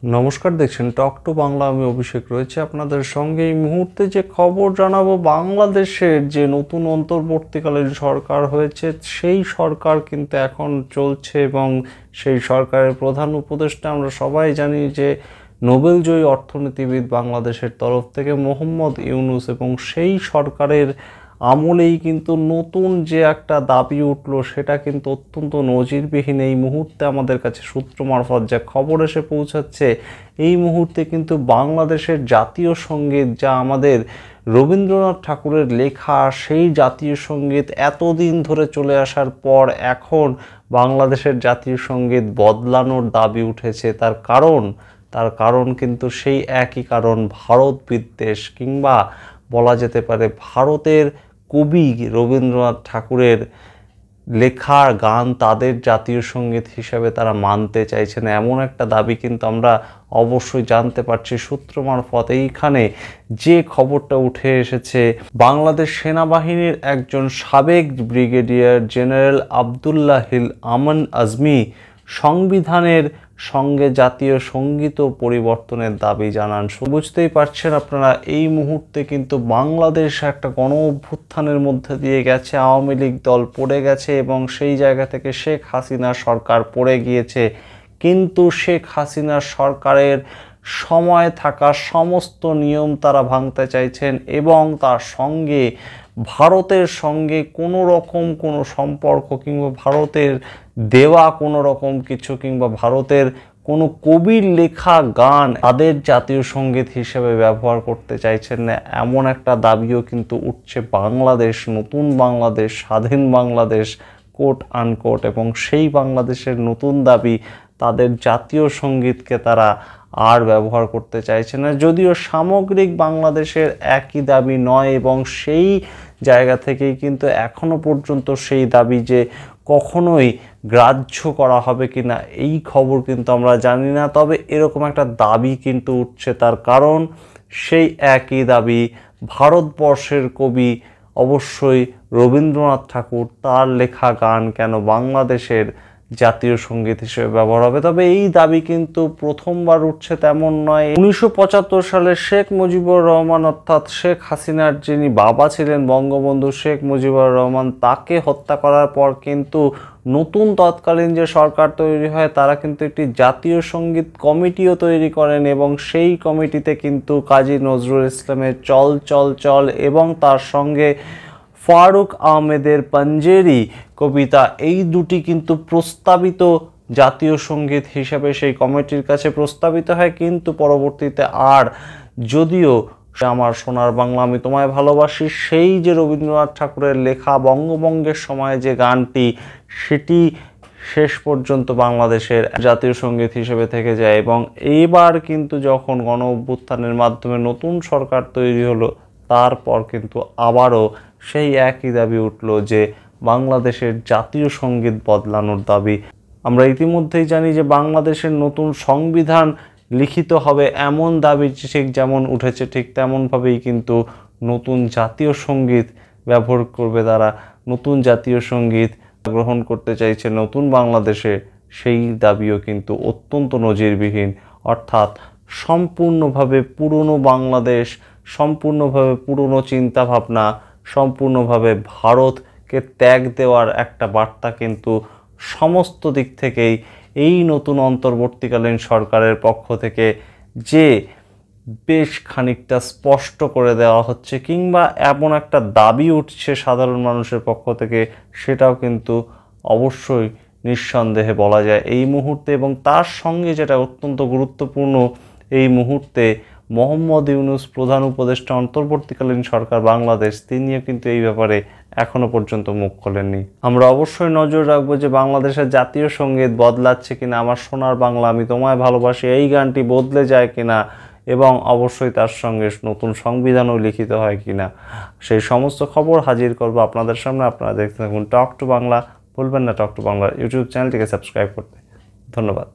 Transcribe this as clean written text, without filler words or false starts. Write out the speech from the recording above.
নমস্কার, দেখছেন talk to Bangla. আমি অভিষেক রয়েছে আপনাদের সঙ্গে। এই মুহূর্তে যে খবর জানাবো, বাংলাদেশের যে নতুন অন্তর্বর্তীকালীন সরকার হয়েছে সেই সরকার কিন্তু এখন চলছে এবং সেই সরকারের প্রধান উপদেষ্টা আমরা সবাই জানি যে নোবেলজয়ী অর্থনীতিবিদ বাংলাদেশের তরফ থেকে মোহাম্মদ ইউনূস, এবং সেই সরকারের আমলেই কিন্তু নতুন যে একটা দাবি উঠলো সেটা কিন্তু অত্যন্ত নজিরবিহীন। এই মুহূর্তে আমাদের কাছে সূত্র মারফত যা খবর এসে পৌঁছাচ্ছে, এই মুহূর্তে কিন্তু বাংলাদেশের জাতীয় সঙ্গীত, যা আমাদের রবীন্দ্রনাথ ঠাকুরের লেখা, সেই জাতীয় সঙ্গীত এতদিন ধরে চলে আসার পর এখন বাংলাদেশের জাতীয় সঙ্গীত বদলানোর দাবি উঠেছে। তার কারণ কিন্তু সেই একই কারণ, ভারত বিদ্বেষ, কিংবা বলা যেতে পারে ভারতের কবি রবীন্দ্রনাথ ঠাকুরের লেখার গান তাদের জাতীয় সঙ্গীত হিসাবে তারা মানতে চাইছে না, এমন একটা দাবি কিন্তু আমরা অবশ্যই জানতে পারছি সূত্র মারফত। এইখানে যে খবরটা উঠে এসেছে, বাংলাদেশ সেনাবাহিনীর একজন সাবেক ব্রিগেডিয়ার জেনারেল আবদুল্লাহিল আমান আজমি সংবিধানের সঙ্গে জাতীয় সঙ্গীত পরিবর্তনের দাবি জানান। বুঝতেই পারছেন আপনারা, এই মুহূর্তে কিন্তু বাংলাদেশ একটা গণ অভ্যুত্থানের মধ্যে দিয়ে গেছে। আওয়ামী লীগ দল পড়ে গেছে এবং সেই জায়গা থেকে শেখ হাসিনা সরকার পড়ে গিয়েছে, কিন্তু শেখ হাসিনা সরকারের সময় থাকা সমস্ত নিয়ম তারা ভাঙতে চাইছেন এবং তার সঙ্গে ভারতের সঙ্গে কোনো রকম কোনো সম্পর্ক, কিংবা ভারতের দেওয়া কোনো রকম কিছু, কিংবা ভারতের কোনো কবির লেখা গান তাদের জাতীয় সঙ্গীত হিসেবে ব্যবহার করতে চাইছেন না, এমন একটা দাবিও কিন্তু উঠছে। বাংলাদেশ, নতুন বাংলাদেশ, স্বাধীন বাংলাদেশ কোট আনকোট, এবং সেই বাংলাদেশের নতুন দাবি, তাদের জাতীয় সঙ্গীতকে তারা আর ব্যবহার করতে চাইছে না। যদিও সামগ্রিক বাংলাদেশের একই দাবি নয়, এবং সেই জায়গা থেকেই কিন্তু এখনো পর্যন্ত সেই দাবি যে কখনোই গ্রাহ্য করা হবে কিনা এই খবর কিন্তু আমরা জানি না। তবে এরকম একটা দাবি কিন্তু উঠছে, তার কারণ সেই একই দাবি, ভারতবর্ষের কবি অবশ্যই রবীন্দ্রনাথ ঠাকুর, তার লেখা গান কেন বাংলাদেশের জাতীয় সঙ্গীত হিসেবে ব্যবহার হবে। তবে এই দাবি কিন্তু প্রথমবার উঠছে তেমন নয়। 1975 সালে শেখ মুজিবুর রহমান, অর্থাৎ শেখ হাসিনার যিনি বাবা ছিলেন বঙ্গবন্ধু শেখ মুজিবুর রহমান, তাকে হত্যা করার পর কিন্তু নতুন তৎকালীন যে সরকার তৈরি হয় তারা কিন্তু একটি জাতীয় সঙ্গীত কমিটিও তৈরি করেন, এবং সেই কমিটিতে কিন্তু কাজী নজরুল ইসলামের চল চল চল এবং তার সঙ্গে ফারুক আহমেদের পাঞ্জেরি কবিতা, এই দুটি কিন্তু প্রস্তাবিত জাতীয় সঙ্গীত হিসাবে সেই কমিটির কাছে প্রস্তাবিত হয়। কিন্তু পরবর্তীতে আর যদিও আমার সোনার বাংলা আমি তোমায় ভালোবাসি, সেই যে রবীন্দ্রনাথ ঠাকুরের লেখা বঙ্গভঙ্গের সময় যে গানটি, সেটি শেষ পর্যন্ত বাংলাদেশের জাতীয় সঙ্গীত হিসেবে থেকে যায়। এবং এইবার কিন্তু যখন গণ অভ্যুত্থানের মাধ্যমে নতুন সরকার তৈরি হলো, তারপর কিন্তু আবারও সেই একই দাবি উঠল যে বাংলাদেশের জাতীয় সঙ্গীত বদলানোর দাবি। আমরা ইতিমধ্যেই জানি যে বাংলাদেশের নতুন সংবিধান লিখিত হবে, এমন দাবি ঠিক যেমন উঠেছে, ঠিক তেমনভাবেই কিন্তু নতুন জাতীয় সঙ্গীত ব্যবহার করবে তারা। নতুন জাতীয় সঙ্গীত গ্রহণ করতে চাইছে নতুন বাংলাদেশে, সেই দাবিও কিন্তু অত্যন্ত নজিরবিহীন। অর্থাৎ সম্পূর্ণভাবে পুরনো বাংলাদেশ, সম্পূর্ণভাবে পুরনো চিন্তাভাবনা, সম্পূর্ণভাবে ভারতকে ত্যাগ দেওয়ার একটা বার্তা কিন্তু সমস্ত দিক থেকেই এই নতুন অন্তর্বর্তীকালীন সরকারের পক্ষ থেকে যে বেশ খানিকটা স্পষ্ট করে দেওয়া হচ্ছে, কিংবা এমন একটা দাবি উঠছে সাধারণ মানুষের পক্ষ থেকে, সেটাও কিন্তু অবশ্যই নিঃসন্দেহে বলা যায় এই মুহূর্তে। এবং তার সঙ্গে যেটা অত্যন্ত গুরুত্বপূর্ণ, এই মুহূর্তে মোহাম্মদ ইউনূস, প্রধান উপদেষ্টা অন্তর্বর্তীকালীন সরকার বাংলাদেশ, তিনিও কিন্তু এই ব্যাপারে এখনো পর্যন্ত মুখ খোলেননি। আমরা অবশ্যই নজর রাখবো যে বাংলাদেশের জাতীয় সঙ্গীত বদলাচ্ছে কিনা, আমার সোনার বাংলা আমি তোমায় ভালোবাসি এই গানটি বদলে যায় কিনা, এবং অবশ্যই তার সঙ্গে নতুন সংবিধানও লিখিত হয় কিনা, সেই সমস্ত খবর হাজির করবো আপনাদের সামনে। আপনারা দেখতে থাকুন টক টু বাংলা। ভুলবেন না টক টু বাংলার ইউটিউব চ্যানেলটিকে সাবস্ক্রাইব করতে। ধন্যবাদ।